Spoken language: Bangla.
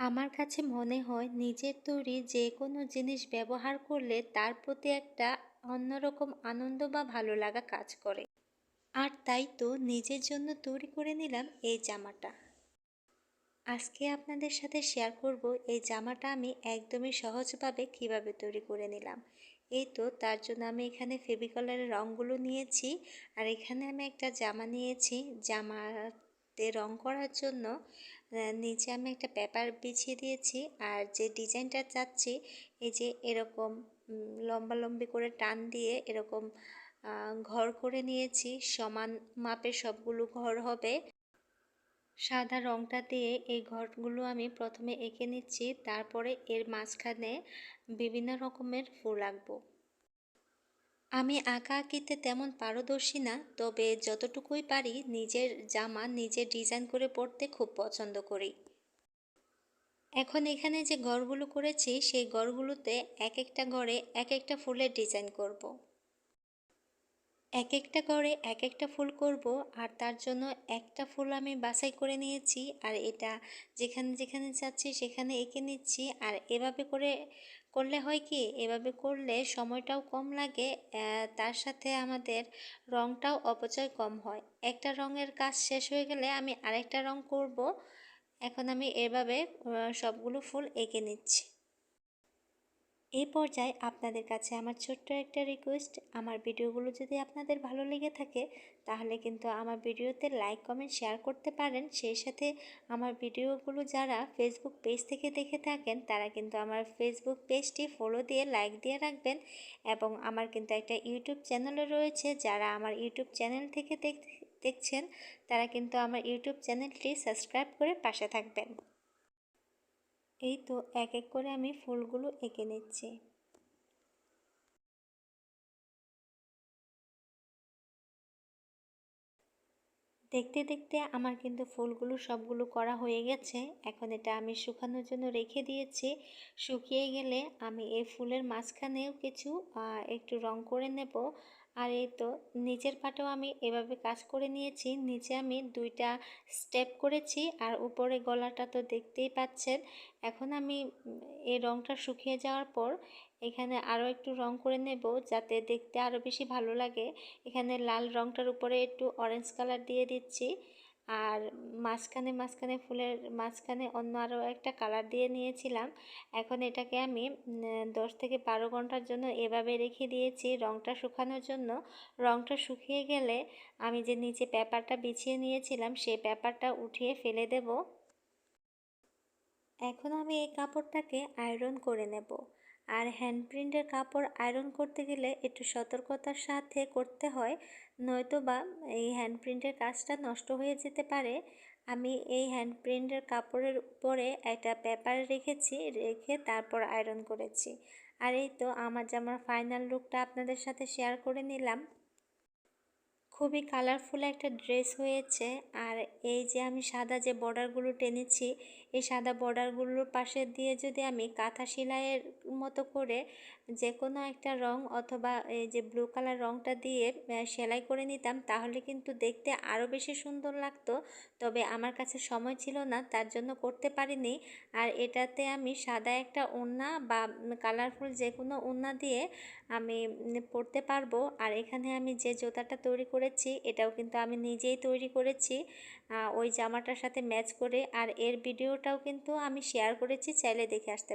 আমার কাছে মনে হয় নিজের তৈরি যে কোনো জিনিস ব্যবহার করলে তার প্রতি একটা অন্যরকম আনন্দ বা ভালো লাগা কাজ করে। আর তাই তো নিজের জন্য তৈরি করে নিলাম এই জামাটা। আজকে আপনাদের সাথে শেয়ার করব এই জামাটা আমি একদমই সহজভাবে কিভাবে তৈরি করে নিলাম। এই তো তার জন্য আমি এখানে ফেভিকলের রঙগুলো নিয়েছি। আর এখানে আমি একটা জামা নিয়েছি। জামাতে রং করার জন্য নিচে আমি একটা পেপার বিছিয়ে দিয়েছি। আর যে ডিজাইনটা চাচ্ছি, এই যে এরকম লম্বালম্বি করে টান দিয়ে এরকম ঘর করে নিয়েছি। সমান মাপের সবগুলো ঘর হবে। সাদা রংটা দিয়ে এই ঘরগুলো আমি প্রথমে এঁকে নিচ্ছি, তারপরে এর মাঝখানে বিভিন্ন রকমের ফুল আঁকবো। আমি আঁকাআঁকিতে তেমন পারদর্শী না, তবে যতটুকুই পারি নিজের জামা নিজে ডিজাইন করে পরতে খুব পছন্দ করি। এখন এখানে যে ঘরগুলো করেছি সেই ঘরগুলোতে এক একটা ঘরে এক একটা ফুলের ডিজাইন করব। এক একটা করে এক একটা ফুল করব। আর তার জন্য একটা ফুল আমি বাছাই করে নিয়েছি, আর এটা যেখানে যেখানে যাচ্ছি সেখানে এঁকে নিচ্ছি। আর এভাবে করে করলে হয় কি, এভাবে করলে সময়টাও কম লাগে, তার সাথে আমাদের রঙটাও অপচয় কম হয়। একটা রঙের কাজ শেষ হয়ে গেলে আমি আরেকটা রং করব। এখন আমি এভাবে সবগুলো ফুল এঁকে নিচ্ছি। এই পর্যায়ে আপনাদের কাছে আমার ছোট্ট একটা রিকোয়েস্ট, আমার ভিডিওগুলো যদি আপনাদের ভালো লেগে থাকে তাহলে কিন্তু আমার ভিডিওতে লাইক কমেন্ট শেয়ার করতে পারেন। সেই সাথে আমার ভিডিওগুলো যারা ফেসবুক পেজ থেকে দেখে থাকেন তারা কিন্তু আমার ফেসবুক পেজটি ফলো দিয়ে লাইক দিয়ে রাখবেন। এবং আমার কিন্তু একটা ইউটিউব চ্যানেলও রয়েছে, যারা আমার ইউটিউব চ্যানেল থেকে দেখছেন তারা কিন্তু আমার ইউটিউব চ্যানেলটি সাবস্ক্রাইব করে পাশে থাকবেন। এই তো এক এক করে আমি ফুলগুলো এঁকে নিচ্ছি। দেখতে দেখতে আমার কিন্তু ফুলগুলো সবগুলো করা হয়ে গেছে। এখন এটা আমি শুকানোর জন্য রেখে দিয়েছি। শুকিয়ে গেলে আমি এই ফুলের মাঝখানেও কিছু একটু রং করে নেব। আর এই তো নিচের পাটেও আমি এভাবে কাজ করে নিয়েছি। নিচে আমি দুইটা স্টেপ করেছি, আর উপরে গলাটা তো দেখতেই পাচ্ছেন। এখন আমি এই রংটা শুকিয়ে যাওয়ার পর এখানে আরও একটু রং করে নেব, যাতে দেখতে আরও বেশি ভালো লাগে। এখানে লাল রংটার উপরে একটু অরেঞ্জ কালার দিয়ে দিচ্ছি। আর মাঝখানে মাঝখানে ফুলের মাঝখানে অন্য আরও একটা কালার দিয়ে নিয়েছিলাম। এখন এটাকে আমি 10 থেকে 12 ঘন্টার জন্য এভাবে রেখে দিয়েছি রংটা শুকানোর জন্য। রংটা শুকিয়ে গেলে আমি যে নিচে পেপারটা বিছিয়ে নিয়েছিলাম সেই পেপারটা উঠিয়ে ফেলে দেব। এখন আমি এই কাপড়টাকে আয়রন করে নেব। আর হ্যান্ড প্রিন্টের কাপড় আয়রন করতে গেলে একটু সতর্কতার সাথে করতে হয়, নয়তো বা এই হ্যান্ড প্রিন্টের কাজটা নষ্ট হয়ে যেতে পারে। আমি এই হ্যান্ড প্রিন্টের কাপড়ের উপরে একটা পেপার রেখেছি, রেখে তারপর আয়রন করেছি। আর এই তো আমার জামার ফাইনাল লুকটা আপনাদের সাথে শেয়ার করে নিলাম। খুবই কালারফুল একটা ড্রেস হয়েছে। আর এই যে আমি সাদা যে বর্ডারগুলো টেনেছি, এই সাদা বর্ডারগুলোর পাশে দিয়ে যদি আমি কাঁথা সেলাইয়ের মতো করে যে কোনো একটা রং অথবা এই যে ব্লু কালার রংটা দিয়ে সেলাই করে নিতাম, তাহলে কিন্তু দেখতে আরও বেশি সুন্দর লাগতো। তবে আমার কাছে সময় ছিল না, তার জন্য করতে পারিনি। আর এটাতে আমি সাদা একটা ওড়না বা কালারফুল যে কোনো ওড়না দিয়ে আমি পরতে পারবো। আর এখানে আমি যে জুতাটা তৈরি করেছি এটাও কিন্তু আমি নিজেই তৈরি করেছি ওই জামাটার সাথে ম্যাচ করে। আর এর ভিডিওটাও কিন্তু আমি শেয়ার করেছি, চাইলে দেখে আসতে